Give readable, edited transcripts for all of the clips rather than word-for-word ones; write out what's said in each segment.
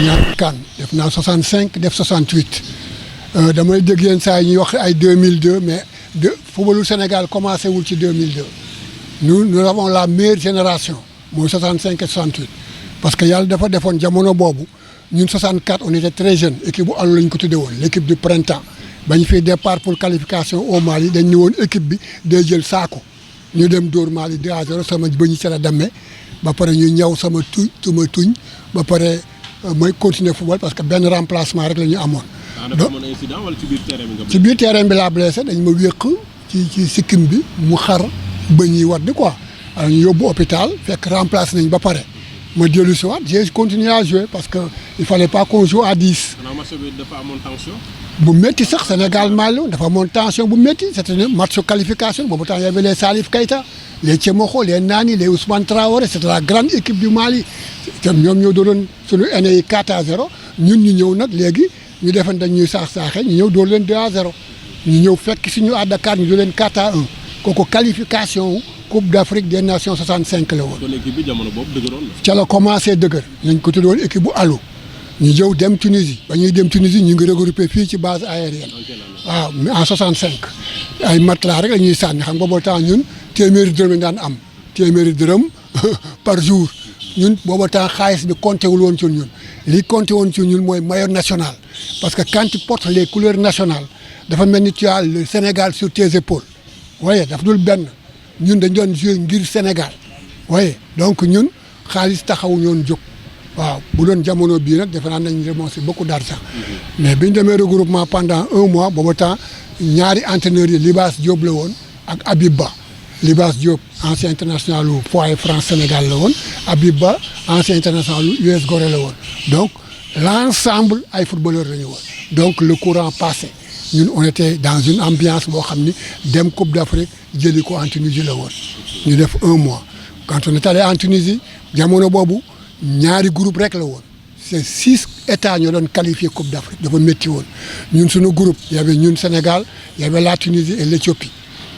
ñaar CAN def naa 65 def 68 damay dégg yenn saa yi ñuy wax ay 2002 mais footballu Sénégal commencé wul ci 2002 nous avons la meilleure génération mooy 65 et 68 parce que yàlla dafa defoon jamono boobu ñun 64 on était très jeune équipe bu àll la ñu ko tuddee woon l' équipe du printemps bañ fiy départ pour qualification au Mali dañ ne woon équipe bi day jël saako ñu dem dóor Mali 2-0 sama ba ñu ca la demee ba pare ñu ñëw sama tuñ ba pare mooy continuer football parce que benn remplacement rek la ñu amoon. dafa amoon incident wala ci biir terrain bi nga. ci biir terrain bi laa blessé dañ ma wéq ci sikkim bi mu xar bëñ yi wadd quoi alors ñu yóbbu hôpital fekk remplacé nañ ba pare ma dellu si waat j'ai continué à jouer parce que il fallait pas qu'on joue à 10. xanaa match bi dafa amoon tension. bu métti sax Sénégal Mali dafa amoon tension bu métti c'était un match de qualification boobu temps y avait les Salif Keita les Thiemokho les Nani les Ousmane Traoré c'était la grande équipe du Mali te ñoom ñoo doon suñu aîné yi 4-0 ñun ñu ñëw nag léegi ñu defoon dañuy saax-saaxee ñu ñëw dóor leen 2-0 ñu ñëw fekk suñu à Dakar ñu dóor leen 4-1 kooku qualification Coupe d'Afrique des Nations 65 la woon. kon équipe bi jamono boobu dëgëroon na. ca la commencé dëgër nañ ko tuddoon équipe bu allo ñu jëw dem Tunisie ba ñuy dem Tunisie ñu ngi regroupé fii ci base aérienne waaw en 65 ay matelas rek la ñuy sànni xam nga boobu temps ñun téeméeri dërëm lañ daan am téeméeri dërëm par jour ñun boobu temps xaalis bi compté wul woon ci ñun li compté woon ci ñun mooy maillot national parce que quand tu portes les couleurs nationales dafa mel ni tu as le Sénégal sur tes épaules waaye dafa dul benn ñun dañ doon jouer ngir Sénégal waaye donc ñun xaalis taxawuñu woon jóg. waaw bu doon jamono bii nag defe naa nañ remonté beaucoup d'argent mais bi ñu demee regroupement pendant 1 mois booba temps ñaari entraîneurs yi Libaas Diop la woon ak Habib Ba Libaas Diop ancien international lu Foyer France Sénégal la woon Habib Ba ancien international lu US Gorée la woon donc l'ensemble ay footballeurs la ñu woon donc le courant passé ñun on était dans une ambiance boo xam ni dem Coupe d'Afrique jëli ko en Tunisie la woon ñu def 1 mois quand on est allé en Tunisie jamono boobu ñaari groupe rek la woon c'est 6 états ñoo doon qualifié Coupe d'Afrique dafa métti woon ñun suñu groupe y avait ñun Sénégal y avait la Tunisie et l'Éthiopie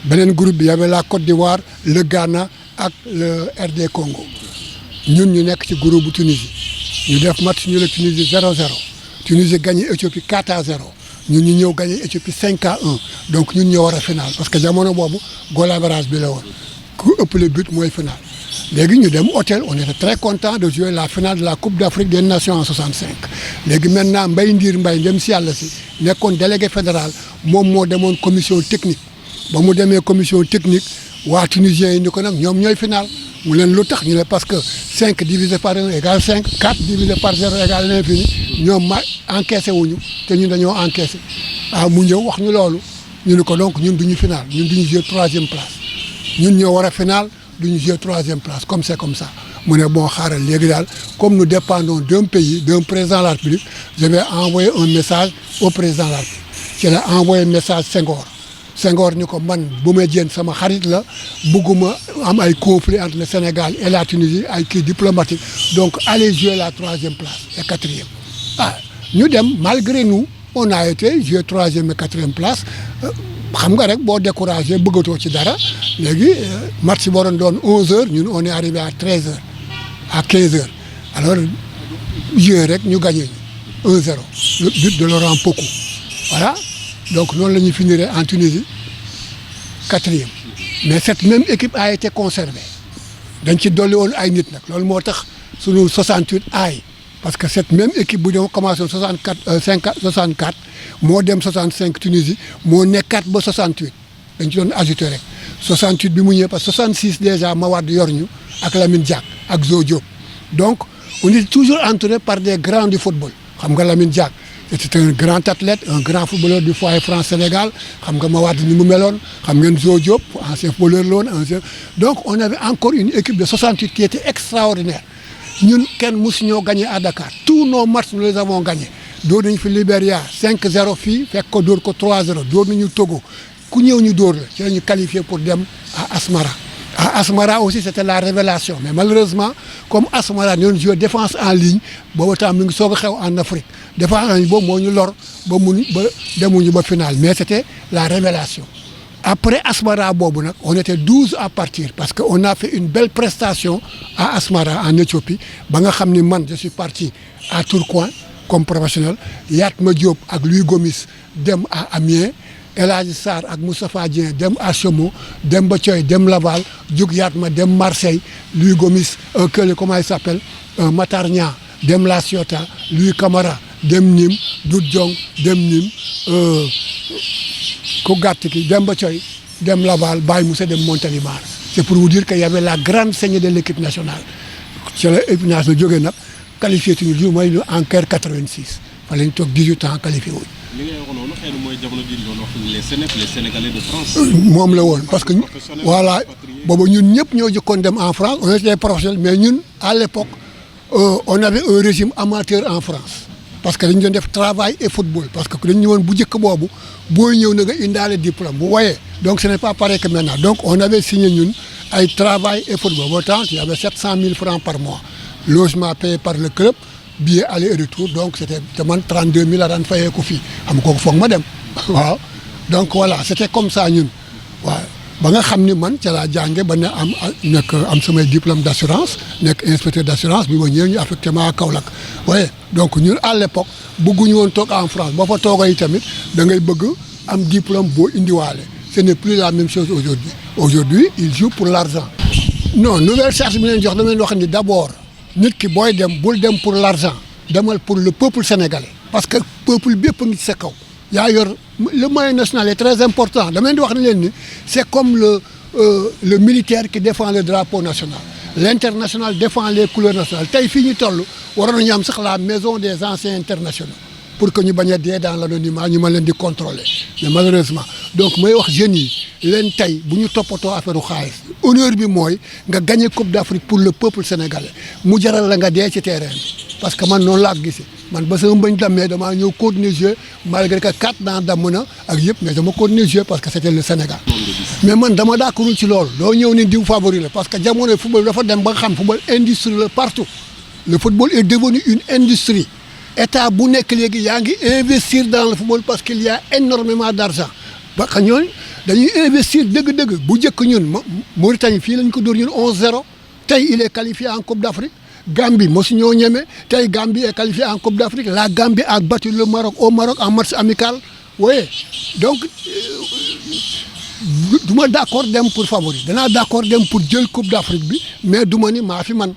beneen groupe bi y avait la Côte d'Ivoire le Ghana ak le RD Congo ñun ñu nekk ci groupe bu Tunisie ñu def match ñu la Tunisie 0-0 Tunisie gagné Éthiopie 4-0 ñun ñu ñëw gagné Éthiopie 5-1 donc ñun ñoo war a final parce que jamono boobu goal average bi la woon ku ëpp le but mooy final. léegi ñu dem hôtel on était très content de jouer la finale de la Coupe d'Afrique des Nations en 65 léegi maintenant Mbaye Ndiir Mbaye dem si yàlla si nekkoon délégué fédéral moom moo demoon commission technique ba mu demee commission technique waa tunisiens yi ni ko nag ñoom ñooy final mu leen lu tax ñu ne parce que 5 divisé par 1 égale 5 4 divisé par 0 égale l'infini ñoom ma encaissé wuñu te ñun dañoo encaissé mu ñëw wax ñu loolu ñu ne ko donc ñun duñu final ñun duñu jouer 3e place ñun ñoo war a final duñu jouer 3e place comme c'est comme ça mu ne bon xaaral léegi daal comme nous dépendons d'un pays d'un président de la République je vais envoyer un message au président de la République ci la envoyé message Senghor ni ko man bu ma jéem sama xarit la bëgguma am ay conflit entre le Sénégal et la Tunisie ay kii diplomatique donc allez jouer la 3e place et 4e ñu dem malgré nous on a été jouer 3e et 4e place xam nga rek boo découragé bëggatoo ci dara léegi match bi waroon doon 11h ñun on est arrivé à 13h à 15h alors joué rek ñu gagné ñu 1-0 le but de Laurent Pokou voilà donc noonu la ñuy finir en Tunisie 4e mais cette même équipe a été conservée dañ ci dolli woon ay nit nag loolu moo tax sunu 68 aay parce que cette même équipe bu ñu commencé 64 moo dem 65 Tunisie moo nekkaat ba 68 dañ ci doon ajouté rek 68 bi mu ñëwee parce que 66 déjà Mawade yor ñu ak Lamine Diack ak Zo Diop donc on est toujours entouré par des grands du football xam nga Lamine Diack c'était un grand athlète un grand footballeur du Foyer France Sénégal xam nga Mawade ni mu meloon xam ngeen Zo Diop ancien footballeur la woon ancien donc on avait encore une équipe de 68 qui était extraordinaire ñun kenn mosu ñoo gagné à Dakar tous nos matchs nous les avons gagnés dóor nañu fi Libéria 5-0 fii fekk ko dóor ko 3-0 dóor nañu Togo ku ñëw ñu dóor la ci la ñu qualifié pour dem à Asmara à Asmara aussi c'était la révélation mais malheureusement comme Asmara ñoo joué défense en ligne boobu temps mi ngi soog a xew en Afrique défense en ligne boobu moo ñu lor ba demuñu ba final mais c'était la révélation Après Asmara boobu nag on était 12 à partir parce que on a fait une belle prestation à Asmara en Éthiopie ba nga xam ni man je suis parti à Tourcoing comme professionnel Yatma Diop ak Louis Gomis dem à Amiens El Hadji Sarr ak Moustapha Dieng dem à Chemou dem ba Thioy dem Laval jug Yatma dem Marseille Louis Gomis comment il s'appelle Matar Niang dem La Ciotat Louis Camara dem Nîmes Doudou Diong dem Nîmes ku gàtt ki dem ba Thioy dem Laval Baye Moussa dem Montélimar c'est pour vous dire que y avait la grande saignée de l'équipe nationale ci la équipe nationale jógee nag qualifié tuñu li mooy ñu en Caire 86 fa lañ toog 18 ans qualifié wuñ. li ngay wax noonu xëy na mooy jamono bii doon wax les Sénégalais de France. moom la woon parce que voilà boobu ñun ñëpp ñoo jëkkoon dem en France on était professionnels mais ñun à l'époque on avait un régime amateur en France. parce que dañu doon def travail et football parce que dañu ñëwoon bu njëkk boobu booy ñëw na nga indaale diplôme bu woyee donc ce n'est pas pareil que maintenant donc on avait signé ñun ay travail et football boo temps il y avait 700 000 francs par mois logement payé par le club billet aller et retour donc c'était te man 32 000 la daan fayee ko fii xam ko foog ma dem waaw donc voilà c'était comme ça ñun waaw ba nga xam ni man ca laa jànge ba ne am samay diplôme d'assurance nekk inspecteur d'assurance bi ma ñëwee ñu affecté ma à Kaolack waaye donc ñun à l'époque bëgguñu woon toog en France boo fa toogee tamit da ngay bëgg am diplôme boo indiwaale ce n'est plus la même chose aujourd'hui il joue pour l'argent non nouvelle charge bi leen jox dama leen wax ni d'abord nit ki booy dem bul dem pour l'argent demal pour le peuple sénégalais parce que peuple bépp a ngi ci sa kaw yaa yor le moyen national est très important dama leen di wax ne leen ni c'est comme le militaire qui défend le drapeau national l'international défend les couleurs nationales tey fii ñu toll waroon nañu am sax la maison des anciens internationaux pour que ñu bañ a dee dans l'anonymat ñu mën leen di contrôler mais malheureusement donc mooy wax jeunes yi leen tey bu ñu toppatoo affaire u xaalis honneur bi mooy nga gagner Coupe d'Afrique pour le peuple sénégalais mu jaral la nga dee ci terrain bi parce que man noonu laa ko gisee man ba sama bañ dammee damaa ñëw continuer jouer malgré que 4 ans damm na ak yëpp mais dama continuer jouer parce que c'était le Sénégal mais man dama d'accordul ci loolu doo ñëw ni diw favori la parce que jamono football dafa dem ba nga xam football industrie la partout le football est devenu une industrie état bu nekk léegi yaa ngi investir dans le football parce qu'il y a énormément d'argent parce que ñooñu dañuy investir dëgg-dëgg bu njëkk ñun Mauritanie fii lañ ko dóor ñun 11-0 tey il est qualifié en Coupe d'Afrique Gambie mosu ñoo ñeme tey Gambie est qualifié en Coupe d'Afrique la Gambie a battu le Maroc au Maroc en match amical oui donc du ma d'accord dem pour favori danaa d'accord dem pour jël Coupe d'Afrique bi mais du ma ni maa fi man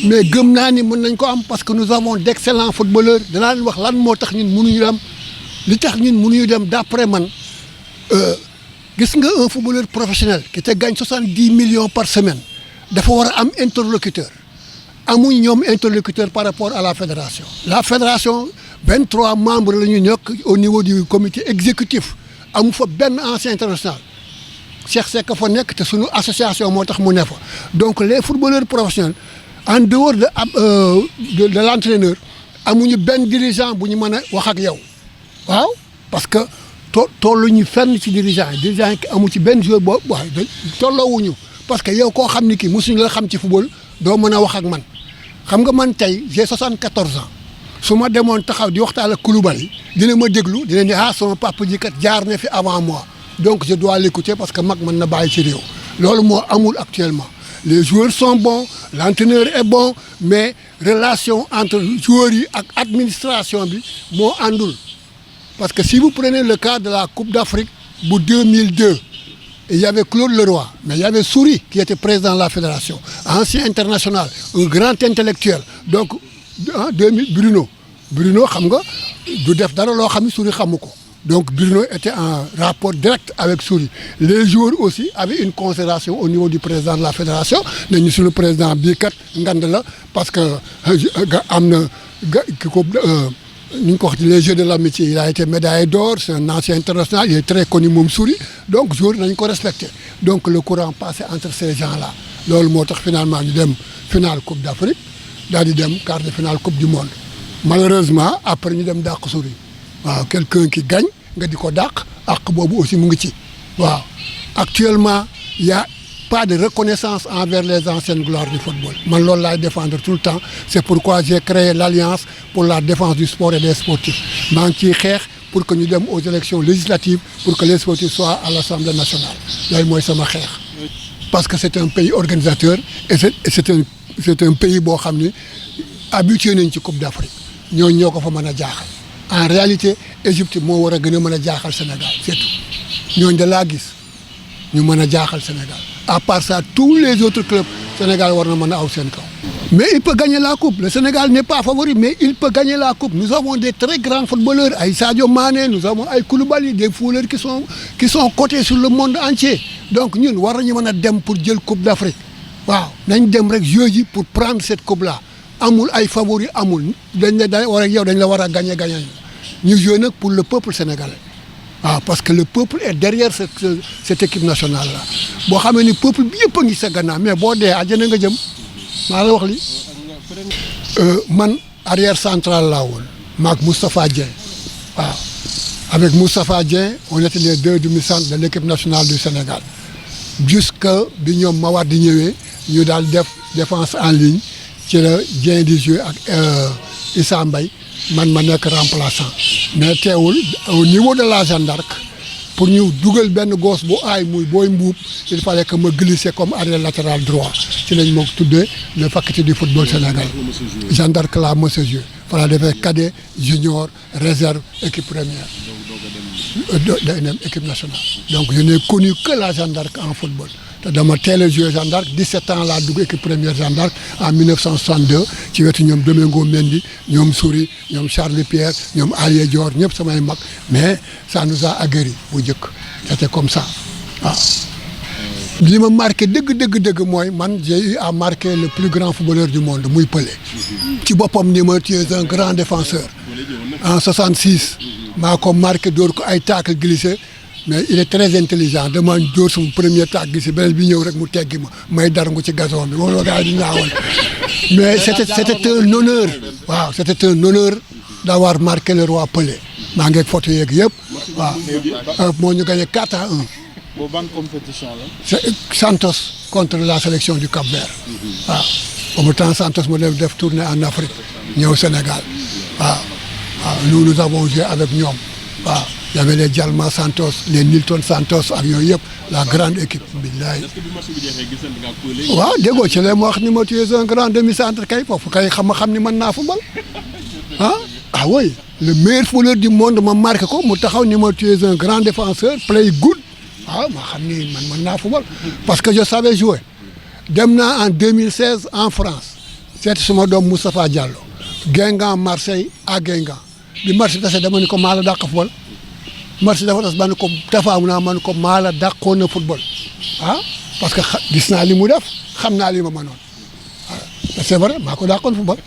mais gëm naa ni mën nañ ko am parce que nous avons d'excellents footballeurs danaa leen wax lan moo tax ñun mënuñu dem li tax ñun mënuñu dem d'après man gis nga un footballeur professionnel qui te gagne 70 millions par semaine dafa war a am interlocuteur amuñ ñoom interlocuteur par rapport à la fédération 23 membres la ñu nekk au niveau du comité exécutif amu fa benn ancien international Cheikh Seck fa nekk te suñu association moo tax mu ne fa donc les footballeurs professionnels en dehors de l'entraîneur amuñu benn dirigeant bu ñu mën a wax ak yow waaw parce que tolluñu fenn ci dirigeant yi amu ci benn joueur boobu waaw tolloowuñu parce que yow koo xam ni kii mosuñu la xam ci football doo mën a wax ak man xam nga man tey j'ai 74 ans su ma demoon taxaw di waxtaan ak Koulibaly dina ma déglu dina ne sama papa ji kat jaar na fi avant moi donc je dois l'écouter parce que mag mën na bàyyi ci réew loolu moo amul actuellement les joueurs sont bons l'entraîneur est bon mais relation entre joueurs yi ak administration bi moo àndul parce que si vous prenez le cas de la Coupe d'Afrique bu 2002 il y avait Claude Leroy mais il y avait Souris qui était président de la fédération ancien international un grand intellectuel donc en 2000 Bruno xam nga du def dara loo xam ne Souris xamu ko donc Bruno était en rapport direct avec Souris les joueurs aussi avaient une considération au niveau du président de la fédération ne ñu suñu président bii kat ngand la parce que am na ki ko ñu ngi ko wax ci les Jeux de l'amitié il a été médaillé d'or c'est un ancien international il est très connu moom Souris donc joueurs nañ ko respecté donc le courant passé entre ces gens-là loolu moo tax finalement ñu dem finale Coupe d'Afrique daal di dem quart de finale Coupe du monde malheureusement après ñu dem dàq Souris waaw quelqu'un qui gagne nga di ko dàq àq boobu aussi mu ngi ci waaw actuellement il y a pas de reconnaissance envers les anciennes gloires du football man loolu laay défendre tout le temps c'est pourquoi j'ai créé l'Alliance pour la défense du sport et des sportifs maa ngi ciy xeex pour que ñu dem aux élections législatives pour que les sportifs soient à l'Assemblée nationale yooyu mooy sama xeex. Parce que c'est un pays organisateur et c'est un pays boo xam ne habitué nañ ci Coupe d'Afrique ñooñu ñoo ko fa mën a jaaxal en réalité Égypte moo war a gën a mën a jaaxal Sénégal c'est tout ñooñu da laa gis ñu mën a jaaxal Sénégal à part ça tous les autres clubs Sénégal war na mën a aw seen kaw. Mais il peut gagner la coupe. Le Sénégal n'est pas favori, mais il peut gagner la coupe. Nous avons des très grands footballeurs. Aïe Sadio Mané, nous avons Aïe Koulibaly, des footballeurs qui sont cotés sur le monde entier. Donc nous, nous devons dem pour jël coupe d'Afrique. Waaw, nañ dem rek jouer pour prendre cette coupe-là. Amul ay favori amul. Dañ la war a gagner. Ñu jouer nag pour le peuple sénégalais. Ah, parce que le peuple est derrière cette équipe nationale-là. Boo xamee ni peuple bi yëpp a ngi sa gannaaw mais boo dee àjjana nga jëm. maa la wax li man arrière central laa woon maak Moustapha Dieng waaw avec Moustapha Dieng on était les deux demi-centres de l'équipe nationale du Sénégal jusque bi ñoom Mawade di ñëwee ñu daal def défense en ligne ci la Dieng di jouer ak Issa Mbaye man ma nekk remplaçant mais teewul au niveau de la Jeanne d'Arc pour ñu dugal benn gosse bu aay muy booy mbuub il fallait que ma glisser comme arrière latéral droit ci lañ ma ko tuddee le faculté du football sénégalais Jeanne d'Arc laa mos a joué fa laa defee cadet junior réserve équipe première day dem équipe nationale donc je n'ai connu que la Jeanne d'Arc en football te dama teel a joué Jeanne d'Arc 17 ans laa dugg équipe première Jeanne d'Arc en 1962 ci wetu ñoom Domingo Mendy ñoom Souris ñoom Charles Pierre ñoom Alia Dior ñëpp samay mag mais ça nous a aguerri bu njëkk c'était comme ça waaw. li ma marqué dëgg mooy man j'ai eu à marquer le plus grand footballeur du monde muy Pelé. ci boppam ni ma tu es un grand défenseur. En 66 maa ko marqué door ko ay tacle glissé mais il est très intelligent dama door sama premier tacle glissé beneen bi ñëw rek mu teggi ma may darangu ci gazon bi moom la gars yi di ñaawal mais c'était un honneur waaw c'était un honneur d'avoir marqué le roi Pelé maa ngi photo yeeg yëpp waaw moo ñu gagné 4-1. Bon, bonne compétition là. C'est Santos contre la sélection du Cap-Vert. waaw boobu temps Santos mu def tournée en Afrique ñëw Sénégal waaw nous avons joué avec ñoom waaw y avait les Djalma Santos les Nilton Santos ak yooyu yëpp la grande équipe billahi. est-ce que bi match bi jeexee gis nga ko léegi. waaw déggoo ci leen ma wax ni ma tu es un grand demi-centre kay foofu kay xam ni mën naa football ah oui le meilleur footballeur du monde ma marqué ko mu taxaw ni ma tu es un grand défenseur play good. waaw ma xam ni man mën naa football parce que je savais jouer dem naa en 2016 en France seeti suma doom Moustapha Diallo Guingamp Marseille à Guingamp bi match tase dama ni ko maa la dàq football match dafa tas ba ni ko tafaamu naa man ko maa la dàqoon na football parce que gis naa li mu def xam naa li ma mënoon c'est vrai maa ko dàqoon football.